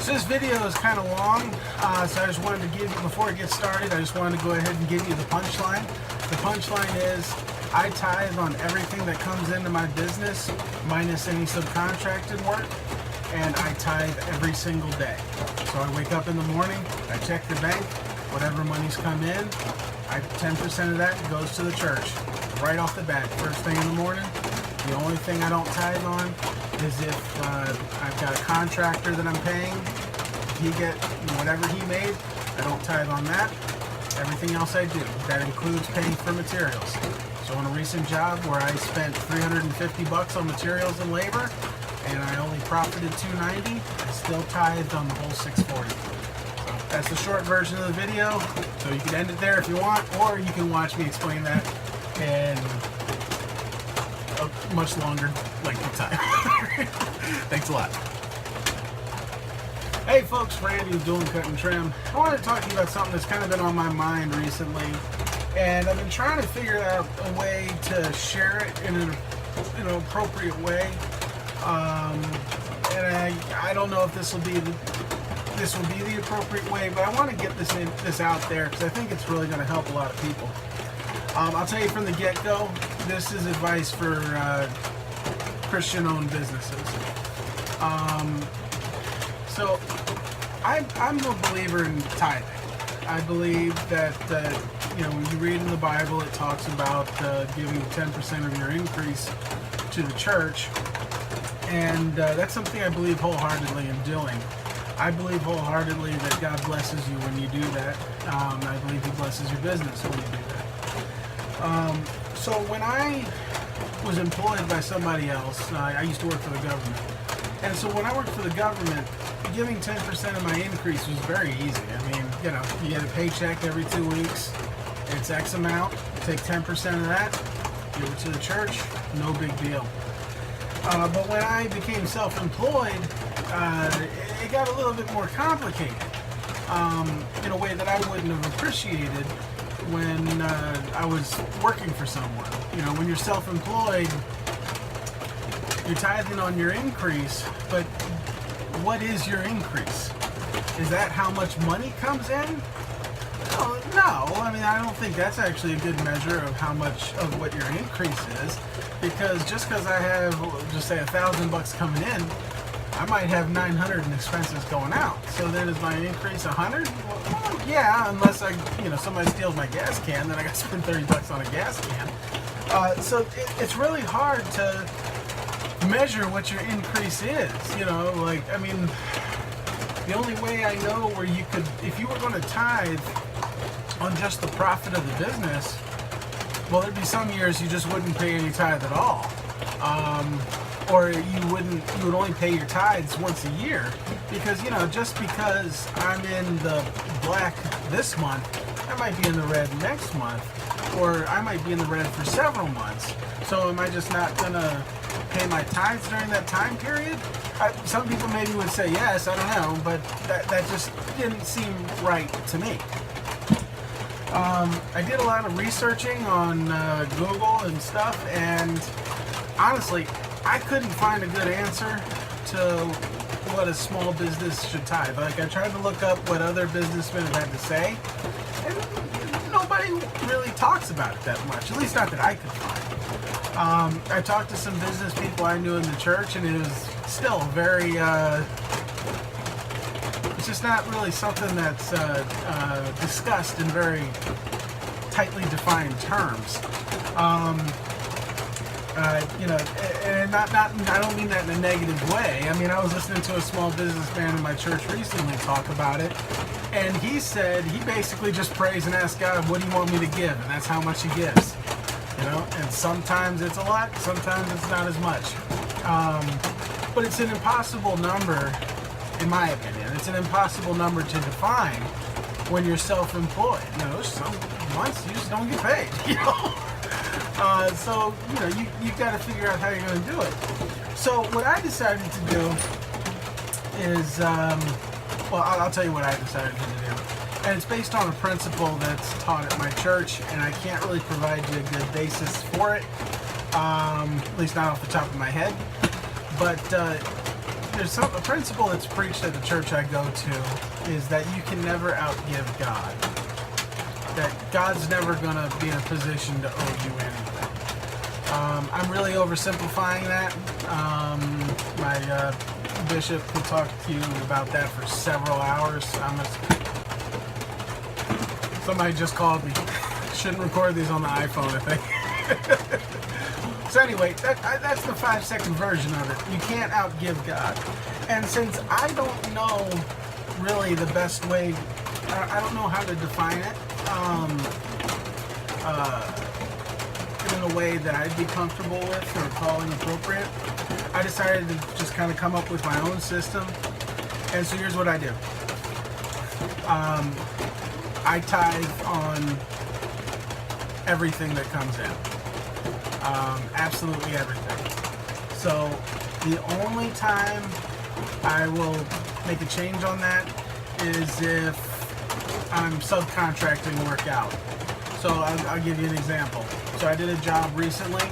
So this video is kind of long, so I just wanted to give you, before it gets started, I just wanted to go ahead and give you the punchline. The punchline is, I tithe on everything that comes into my business, minus any subcontracted work, and I tithe every single day. So I wake up in the morning, I check the bank, whatever money's come in, 10% of that goes to the church. Right off the bat, first thing in the morning. The only thing I don't tithe on is if I've got a contractor that I'm paying, he get whatever he made, I don't tithe on that. Everything else I do. That includes paying for materials. So on a recent job where I spent $350 on materials and labor, and I only profited $290, I still tithed on the whole $640. So that's the short version of the video. So you can end it there if you want, or you can watch me explain that in a much longer length of time. Thanks a lot. Hey folks, Randy with Doing Cut and Trim. I want to talk to you about something that's kind of been on my mind recently, and I've been trying to figure out a way to share it in an appropriate way. And I don't know if this will be the appropriate way, but I want to get this out there because I think it's really going to help a lot of people. I'll tell you from the get-go, this is advice for Christian-owned businesses. So I'm a believer in tithing. I believe that when you read in the Bible, it talks about giving 10% of your increase to the church, and that's something I believe wholeheartedly in doing. I believe wholeheartedly that God blesses you when you do that. I believe He blesses your business when you do that. So when I was employed by somebody else, I used to work for the government. And so when I worked for the government, giving 10% of my increase was very easy. I mean, you get a paycheck every 2 weeks. It's X amount. Take 10% of that, give it to the church, no big deal. But when I became self-employed, it got a little bit more complicated in a way that I wouldn't have appreciated when I was working for someone. When you're self-employed, you're tithing on your increase, but what is your increase? Is that how much money comes in? No. I mean, I don't think that's actually a good measure of how much of what your increase is, because just because I have, just say, $1,000 coming in, I might have 900 in expenses going out. So then is my increase 100? Well, yeah, unless somebody steals my gas can, then I got to spend $30 on a gas can. So it's really hard to measure what your increase is. The only way I know where you could, if you were going to tithe on just the profit of the business, well, there'd be some years you just wouldn't pay any tithe at all. Or you would only pay your tithes once a year, because just because I'm in the black this month, I might be in the red next month, or I might be in the red for several months. So am I just not gonna pay my tithes during that time period? Some people maybe would say yes, I don't know, but that just didn't seem right to me. I did a lot of researching on Google and stuff, and honestly, I couldn't find a good answer to what a small business should tithe. I tried to look up what other businessmen have had to say, and nobody really talks about it that much, at least not that I could find. I talked to some business people I knew in the church, and it was still very, it's just not really something that's discussed in very tightly defined terms. And I don't mean that in a negative way. I mean, I was listening to a small businessman in my church recently talk about it, and he said he basically just prays and asks God, what do you want me to give? And that's how much he gives. And sometimes it's a lot, sometimes it's not as much. But it's an impossible number, in my opinion. It's an impossible number to define when you're self-employed. Some months you just don't get paid, So, you've got to figure out how you're going to do it. So what I decided to do is, I'll tell you what I decided to do. And it's based on a principle that's taught at my church, and I can't really provide you a good basis for it, at least not off the top of my head. But there's a principle that's preached at the church I go to is that you can never outgive God. That God's never going to be in a position to owe you anything. I'm really oversimplifying that. My bishop can talk to you about that for several hours. Somebody just called me. Shouldn't record these on the iPhone, I think. So anyway, that's the 5-second version of it. You can't outgive God. And since I don't know really the best way, I don't know how to define it in a way that I'd be comfortable with or calling appropriate, I decided to just kind of come up with my own system. And so here's what I do. I tithe on everything that comes in. Absolutely everything. So the only time I will make a change on that is if I'm subcontracting work out. So I'll give you an example. So I did a job recently.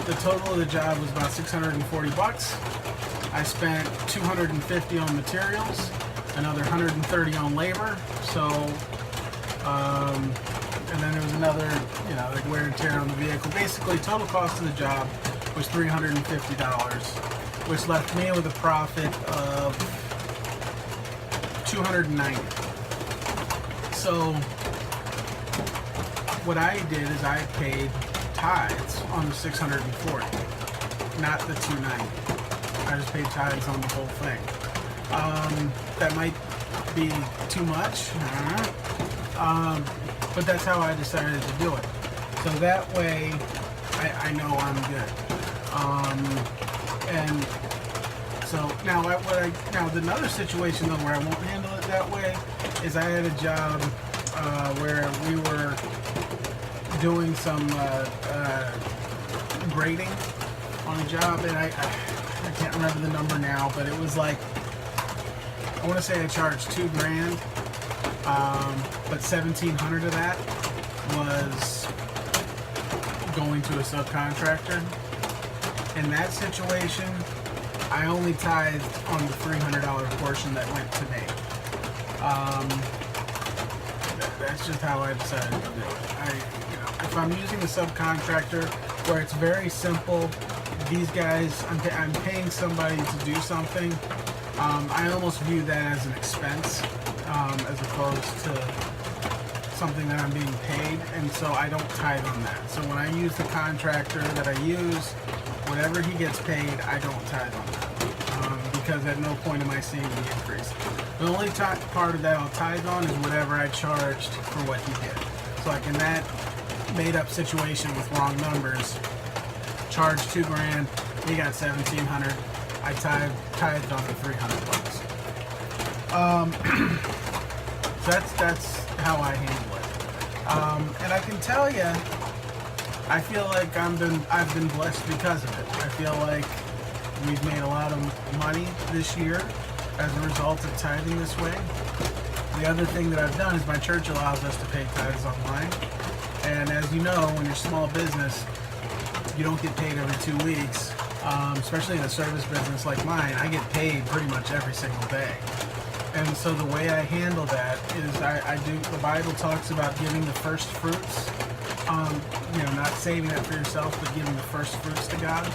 The total of the job was about $640. I spent $250 on materials, another $130 on labor. So, and then there was another, like wear and tear on the vehicle. Basically, total cost of the job was $350, which left me with a profit of $290. So what I did is I paid tithes on the $640, not the $290. I just paid tithes on the whole thing. That might be too much, but that's how I decided to do it. So that way, I know I'm good. And so now, another situation though where I won't handle it that way is I had a job where we were doing some grading on a job, and I can't remember the number now, but it was like, I want to say I charged $2,000, but $1,700 of that was going to a subcontractor. In that situation, I only tithed on the $300 portion that went to me. That's just how I decided to do it. If I'm using a subcontractor where it's very simple, these guys, I'm paying somebody to do something, I almost view that as an expense as opposed to something that I'm being paid, and so I don't tithe on that. So when I use the contractor that I use, whatever he gets paid, I don't tithe on that, because at no point am I seeing the increase. The only part of that I'll tithe on is whatever I charged for what he did. So like in that made up situation with wrong numbers, charged $2,000, he got $1,700. I tithed on the $300. So that's how I handle it. And I can tell you, I feel like I've been blessed because of it. I feel like we've made a lot of money this year as a result of tithing this way. The other thing that I've done is my church allows us to pay tithes online. And as you know, when you're a small business, you don't get paid every 2 weeks. Especially in a service business like mine, I get paid pretty much every single day. And so the way I handle that is I do, the Bible talks about giving the first fruits, not saving that for yourself, but giving the first fruits to God.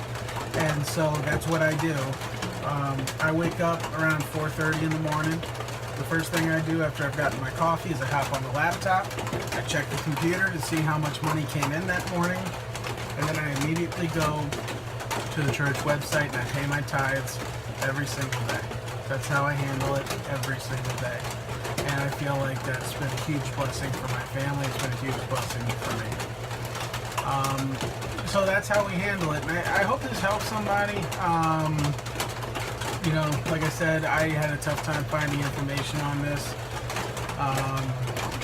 And so that's what I do. I wake up around 4:30 in the morning. The first thing I do after I've gotten my coffee is I hop on the laptop. I check the computer to see how much money came in that morning. And then I immediately go to the church website and I pay my tithes every single day. That's how I handle it every single day. And I feel like that's been a huge blessing for my family. It's been a huge blessing for me. So that's how we handle it. And I hope this helps somebody. Like I said, I had a tough time finding information on this.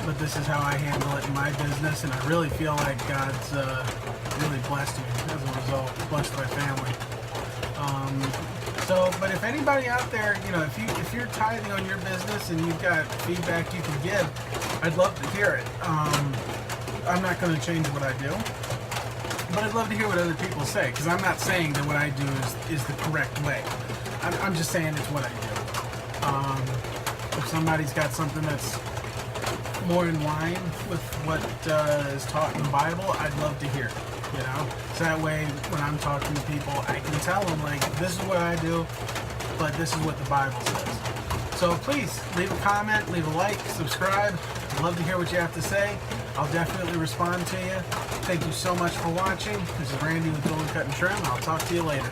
But this is how I handle it in my business, and I really feel like God's really blessed me as a result, blessed my family. But if anybody out there, if you're tithing on your business and you've got feedback you can give, I'd love to hear it. I'm not going to change what I do, but I'd love to hear what other people say, because I'm not saying that what I do is the correct way. I'm just saying it's what I do. If somebody's got something that's more in line with what is taught in the Bible, I'd love to hear it. So that way, when I'm talking to people, I can tell them, like, this is what I do, but this is what the Bible says. So please, leave a comment, leave a like, subscribe. I'd love to hear what you have to say. I'll definitely respond to you. Thank you so much for watching. This is Randy with Golden Cut and Trim. I'll talk to you later.